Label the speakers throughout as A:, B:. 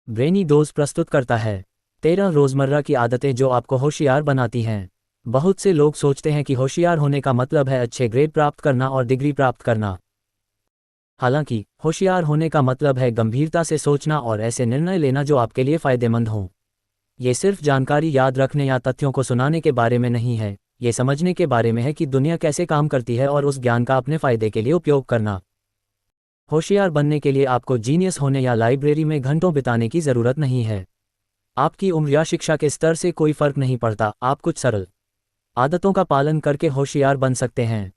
A: Brainy dose प्रस्तुत करता है 13 रोजमर्रा की आदतें जो आपको होशियार बनाती हैं। बहुत से लोग सोचते हैं कि होशियार होने का मतलब है अच्छे ग्रेड प्राप्त करना और डिग्री प्राप्त करना। हालांकि होशियार होने का मतलब है गंभीरता से सोचना और ऐसे निर्णय लेना जो आपके लिए फायदेमंद हों। ये सिर्फ जानकारी याद रखने या तथ्यों को सुनाने के बारे में नहीं है, ये समझने के बारे में है कि दुनिया कैसे काम करती है और उस ज्ञान का अपने फायदे के लिए उपयोग करना। होशियार बनने के लिए आपको जीनियस होने या लाइब्रेरी में घंटों बिताने की ज़रूरत नहीं है। आपकी उम्र या शिक्षा के स्तर से कोई फर्क नहीं पड़ता, आप कुछ सरल आदतों का पालन करके होशियार बन सकते हैं।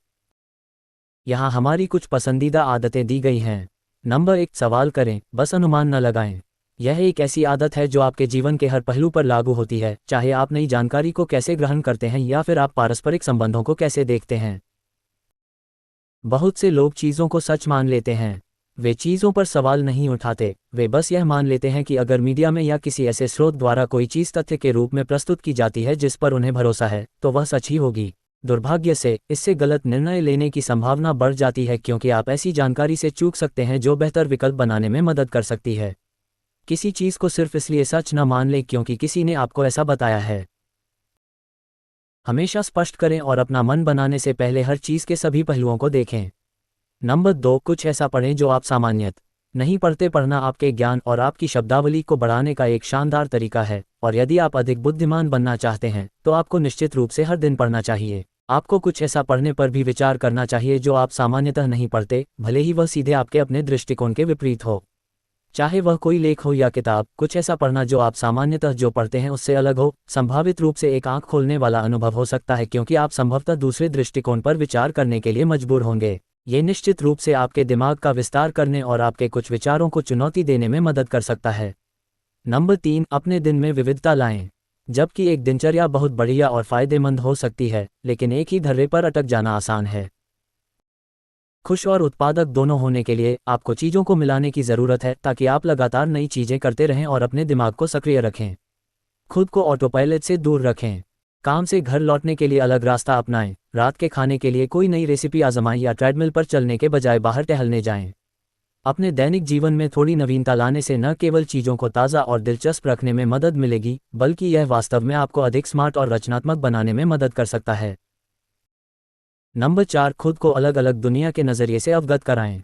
A: यहाँ हमारी कुछ पसंदीदा आदतें दी गई हैं। नंबर 1, सवाल करें, बस अनुमान न लगाएं। यह एक ऐसी आदत है जो आपके जीवन के हर पहलू पर लागू होती है, चाहे आप नई जानकारी को कैसे ग्रहण करते हैं या फिर आप पारस्परिक संबंधों को कैसे देखते हैं। बहुत से लोग चीज़ों को सच मान लेते हैं। वे चीज़ों पर सवाल नहीं उठाते, वे बस यह मान लेते हैं कि अगर मीडिया में या किसी ऐसे स्रोत द्वारा कोई चीज़ तथ्य के रूप में प्रस्तुत की जाती है जिस पर उन्हें भरोसा है, तो वह सच ही होगी। दुर्भाग्य से इससे गलत निर्णय लेने की संभावना बढ़ जाती है क्योंकि आप ऐसी जानकारी से चूक सकते हैं जो बेहतर विकल्प बनाने में मदद कर सकती है। किसी चीज़ को सिर्फ इसलिए सच न मान लें क्योंकि किसी ने आपको ऐसा बताया है। हमेशा स्पष्ट करें और अपना मन बनाने से पहले हर चीज़ के सभी पहलुओं को देखें। नंबर 2, कुछ ऐसा पढ़ें जो आप सामान्यत नहीं पढ़ते। पढ़ना आपके ज्ञान और आपकी शब्दावली को बढ़ाने का एक शानदार तरीका है, और यदि आप अधिक बुद्धिमान बनना चाहते हैं तो आपको निश्चित रूप से हर दिन पढ़ना चाहिए। आपको कुछ ऐसा पढ़ने पर भी विचार करना चाहिए जो आप सामान्यतः नहीं पढ़ते, भले ही वह सीधे आपके अपने दृष्टिकोण के विपरीत हो। चाहे वह कोई लेख हो या किताब, कुछ ऐसा पढ़ना जो आप सामान्यतः जो पढ़ते हैं उससे अलग हो, संभावित रूप से एक आंख खोलने वाला अनुभव हो सकता है क्योंकि आप संभवतः दूसरे दृष्टिकोण पर विचार करने के लिए मजबूर होंगे। ये निश्चित रूप से आपके दिमाग का विस्तार करने और आपके कुछ विचारों को चुनौती देने में मदद कर सकता है। नंबर 3, अपने दिन में विविधता लाएं। जबकि एक दिनचर्या बहुत बढ़िया और फायदेमंद हो सकती है, लेकिन एक ही धर्रे पर अटक जाना आसान है। खुश और उत्पादक दोनों होने के लिए आपको चीज़ों को मिलाने की ज़रूरत है ताकि आप लगातार नई चीज़ें करते रहें और अपने दिमाग को सक्रिय रखें। खुद को ऑटो पायलट से दूर रखें। काम से घर लौटने के लिए अलग रास्ता अपनाएं। रात के खाने के लिए कोई नई रेसिपी आजमाएं या ट्रेडमिल पर चलने के बजाय बाहर टहलने जाएं। अपने दैनिक जीवन में थोड़ी नवीनता लाने से न केवल चीज़ों को ताज़ा और दिलचस्प रखने में मदद मिलेगी, बल्कि यह वास्तव में आपको अधिक स्मार्ट और रचनात्मक बनाने में मदद कर सकता है। नंबर 4, खुद को अलग अलग दुनिया के नज़रिए से अवगत कराएं।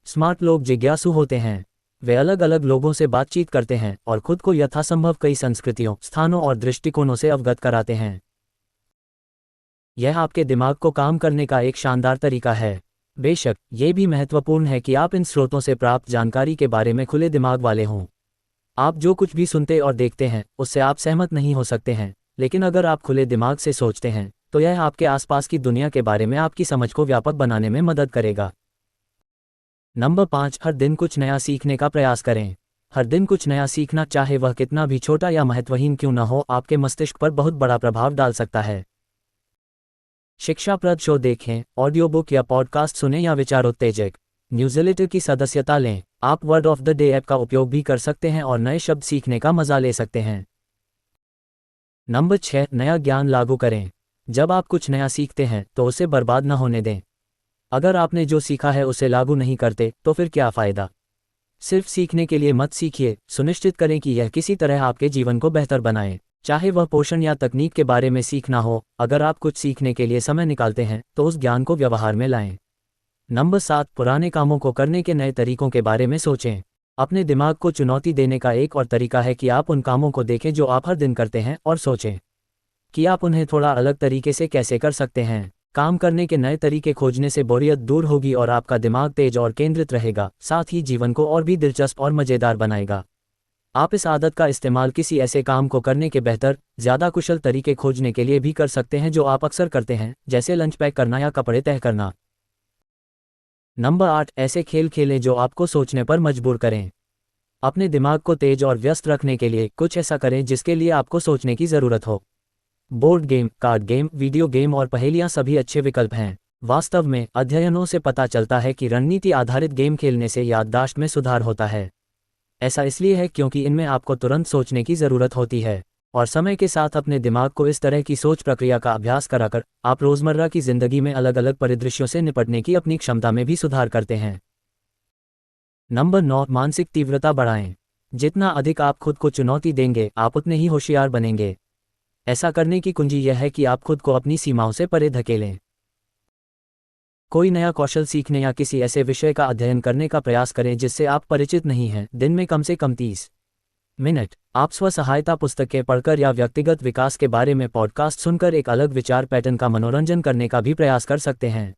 A: स्मार्ट लोग जिज्ञासु होते हैं। वे अलग अलग लोगों से बातचीत करते हैं और खुद को यथासंभव कई संस्कृतियों, स्थानों और दृष्टिकोणों से अवगत कराते हैं। यह आपके दिमाग को काम करने का एक शानदार तरीका है। बेशक ये भी महत्वपूर्ण है कि आप इन स्रोतों से प्राप्त जानकारी के बारे में खुले दिमाग वाले हों। आप जो कुछ भी सुनते और देखते हैं उससे आप सहमत नहीं हो सकते हैं, लेकिन अगर आप खुले दिमाग से सोचते हैं तो यह आपके आसपास की दुनिया के बारे में आपकी समझ को व्यापक बनाने में मदद करेगा। नंबर 5, हर दिन कुछ नया सीखने का प्रयास करें। हर दिन कुछ नया सीखना, चाहे वह कितना भी छोटा या महत्वहीन क्यों न हो, आपके मस्तिष्क पर बहुत बड़ा प्रभाव डाल सकता है। शिक्षाप्रद शो देखें, ऑडियो बुक या पॉडकास्ट सुनें या विचारोत्तेजक न्यूज़लेटर की सदस्यता लें। आप word of the day app का उपयोग भी कर सकते हैं और नए शब्द सीखने का मजा ले सकते हैं। नंबर 6, नया ज्ञान लागू करें। जब आप कुछ नया सीखते हैं तो उसे बर्बाद न होने दें। अगर आपने जो सीखा है उसे लागू नहीं करते तो फिर क्या फ़ायदा। सिर्फ सीखने के लिए मत सीखिए, सुनिश्चित करें कि यह किसी तरह आपके जीवन को बेहतर बनाए। चाहे वह पोषण या तकनीक के बारे में सीखना हो, अगर आप कुछ सीखने के लिए समय निकालते हैं तो उस ज्ञान को व्यवहार में लाएं। नंबर 7, पुराने कामों को करने के नए तरीकों के बारे में सोचें। अपने दिमाग को चुनौती देने का एक और तरीका है कि आप उन कामों को देखें जो आप हर दिन करते हैं और सोचें कि आप उन्हें थोड़ा अलग तरीके से कैसे कर सकते हैं। काम करने के नए तरीके खोजने से बोरियत दूर होगी और आपका दिमाग तेज और केंद्रित रहेगा, साथ ही जीवन को और भी दिलचस्प और मज़ेदार बनाएगा। आप इस आदत का इस्तेमाल किसी ऐसे काम को करने के बेहतर, ज़्यादा कुशल तरीके खोजने के लिए भी कर सकते हैं जो आप अक्सर करते हैं, जैसे लंच पैक करना या कपड़े तह करना। नंबर 8, ऐसे खेल खेलें जो आपको सोचने पर मजबूर करें। अपने दिमाग को तेज और व्यस्त रखने के लिए कुछ ऐसा करें जिसके लिए आपको सोचने की ज़रूरत हो। Board game, card game, video game और पहेलियां सभी अच्छे विकल्प हैं। वास्तव में अध्ययनों से पता चलता है कि रणनीति आधारित गेम खेलने से याददाश्त में सुधार होता है। ऐसा इसलिए है क्योंकि इनमें आपको तुरंत सोचने की ज़रूरत होती है, और समय के साथ अपने दिमाग को इस तरह की सोच प्रक्रिया का अभ्यास कराकर आप रोज़मर्रा की ज़िंदगी में अलग अलग परिदृश्यों से निपटने की अपनी क्षमता में भी सुधार करते हैं। नंबर 9, मानसिक तीव्रता बढ़ाएं। जितना अधिक आप खुद को चुनौती देंगे, आप उतने ही होशियार बनेंगे। ऐसा करने की कुंजी यह है कि आप खुद को अपनी सीमाओं से परे धकेलें। कोई नया कौशल सीखने या किसी ऐसे विषय का अध्ययन करने का प्रयास करें जिससे आप परिचित नहीं हैं। दिन में कम से कम 30 मिनट। आप स्व सहायता पुस्तकें पढ़कर या व्यक्तिगत विकास के बारे में पॉडकास्ट सुनकर एक अलग विचार पैटर्न का मनोरंजन करने का भी प्रयास कर सकते हैं।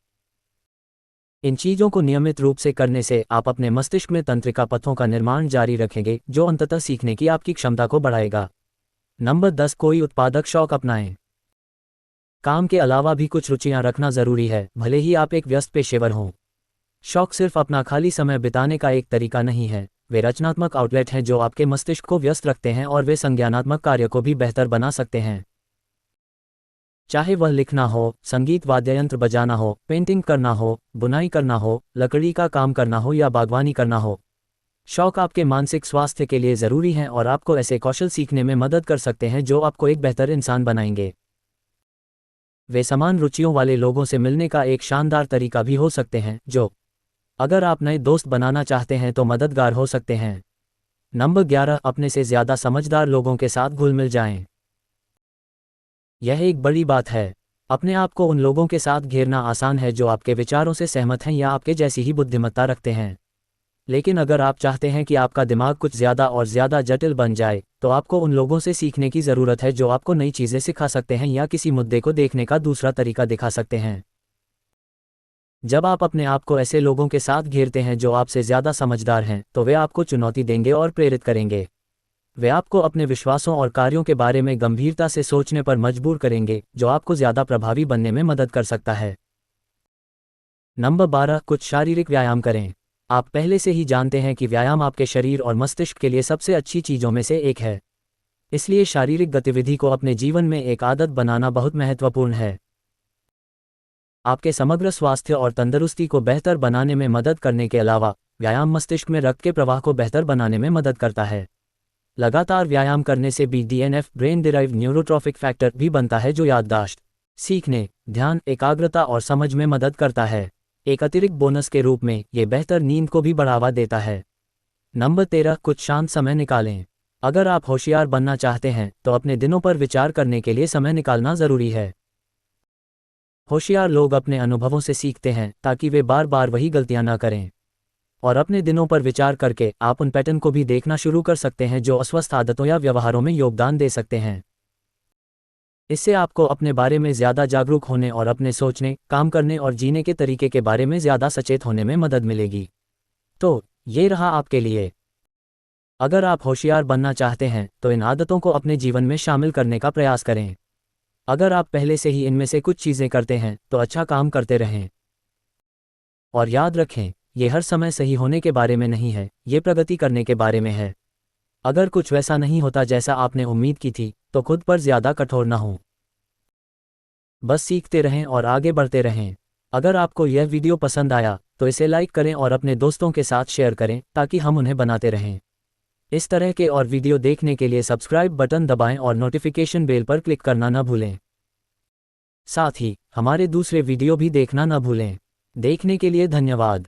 A: इन चीज़ों को नियमित रूप से करने से आप अपने मस्तिष्क में तंत्रिका पथों का निर्माण जारी रखेंगे, जो अंततः सीखने की आपकी क्षमता को बढ़ाएगा। नंबर 10, कोई उत्पादक शौक अपनाएं। काम के अलावा भी कुछ रुचियां रखना जरूरी है, भले ही आप एक व्यस्त पेशेवर हों। शौक सिर्फ अपना खाली समय बिताने का एक तरीका नहीं है, वे रचनात्मक आउटलेट हैं जो आपके मस्तिष्क को व्यस्त रखते हैं और वे संज्ञानात्मक कार्य को भी बेहतर बना सकते हैं। चाहे वह लिखना हो, संगीत वाद्ययंत्र बजाना हो, पेंटिंग करना हो, बुनाई करना हो, लकड़ी का काम करना हो या बागवानी करना हो, शौक आपके मानसिक स्वास्थ्य के लिए ज़रूरी हैं और आपको ऐसे कौशल सीखने में मदद कर सकते हैं जो आपको एक बेहतर इंसान बनाएंगे। वे समान रुचियों वाले लोगों से मिलने का एक शानदार तरीका भी हो सकते हैं, जो अगर आप नए दोस्त बनाना चाहते हैं तो मददगार हो सकते हैं। नंबर 11, अपने से ज़्यादा समझदार लोगों के साथ घुल मिल जाएं। यह एक बड़ी बात है। अपने आप को उन लोगों के साथ घेरना आसान है जो आपके विचारों से सहमत हैं या आपके जैसी ही बुद्धिमत्ता रखते हैं। लेकिन अगर आप चाहते हैं कि आपका दिमाग कुछ ज़्यादा और ज़्यादा जटिल बन जाए, तो आपको उन लोगों से सीखने की ज़रूरत है जो आपको नई चीज़ें सिखा सकते हैं या किसी मुद्दे को देखने का दूसरा तरीका दिखा सकते हैं। जब आप अपने आप को ऐसे लोगों के साथ घेरते हैं जो आपसे ज़्यादा समझदार हैं, तो वे आपको चुनौती देंगे और प्रेरित करेंगे। वे आपको अपने विश्वासों और कार्यों के बारे में गंभीरता से सोचने पर मजबूर करेंगे, जो आपको ज़्यादा प्रभावी बनने में मदद कर सकता है। नंबर 12, कुछ शारीरिक व्यायाम करें। आप पहले से ही जानते हैं कि व्यायाम आपके शरीर और मस्तिष्क के लिए सबसे अच्छी चीज़ों में से एक है। इसलिए शारीरिक गतिविधि को अपने जीवन में एक आदत बनाना बहुत महत्वपूर्ण है। आपके समग्र स्वास्थ्य और तंदुरुस्ती को बेहतर बनाने में मदद करने के अलावा, व्यायाम मस्तिष्क में रक्त के प्रवाह को बेहतर बनाने में मदद करता है। लगातार व्यायाम करने से BDNF, brain derived neurotrophic factor, भी बनता है जो याददाश्त, सीखने, ध्यान, एकाग्रता और समझ में मदद करता है। एक अतिरिक्त बोनस के रूप में ये बेहतर नींद को भी बढ़ावा देता है। नंबर 13, कुछ शांत समय निकालें। अगर आप होशियार बनना चाहते हैं तो अपने दिनों पर विचार करने के लिए समय निकालना ज़रूरी है। होशियार लोग अपने अनुभवों से सीखते हैं ताकि वे बार बार वही गलतियां न करें। और अपने दिनों पर विचार करके आप उन पैटर्न को भी देखना शुरू कर सकते हैं जो अस्वस्थ आदतों या व्यवहारों में योगदान दे सकते हैं। इससे आपको अपने बारे में ज़्यादा जागरूक होने और अपने सोचने, काम करने और जीने के तरीके के बारे में ज़्यादा सचेत होने में मदद मिलेगी। तो ये रहा आपके लिए। अगर आप होशियार बनना चाहते हैं तो इन आदतों को अपने जीवन में शामिल करने का प्रयास करें। अगर आप पहले से ही इनमें से कुछ चीज़ें करते हैं तो अच्छा काम करते रहें। और याद रखें, ये हर समय सही होने के बारे में नहीं है, ये प्रगति करने के बारे में है। अगर कुछ वैसा नहीं होता जैसा आपने उम्मीद की थी, तो खुद पर ज़्यादा कठोर न हो। बस सीखते रहें और आगे बढ़ते रहें। अगर आपको यह वीडियो पसंद आया तो इसे लाइक करें और अपने दोस्तों के साथ शेयर करें ताकि हम उन्हें बनाते रहें। इस तरह के और वीडियो देखने के लिए सब्सक्राइब बटन दबाएं और नोटिफिकेशन बेल पर क्लिक करना न भूलें। साथ ही हमारे दूसरे वीडियो भी देखना न भूलें। देखने के लिए धन्यवाद।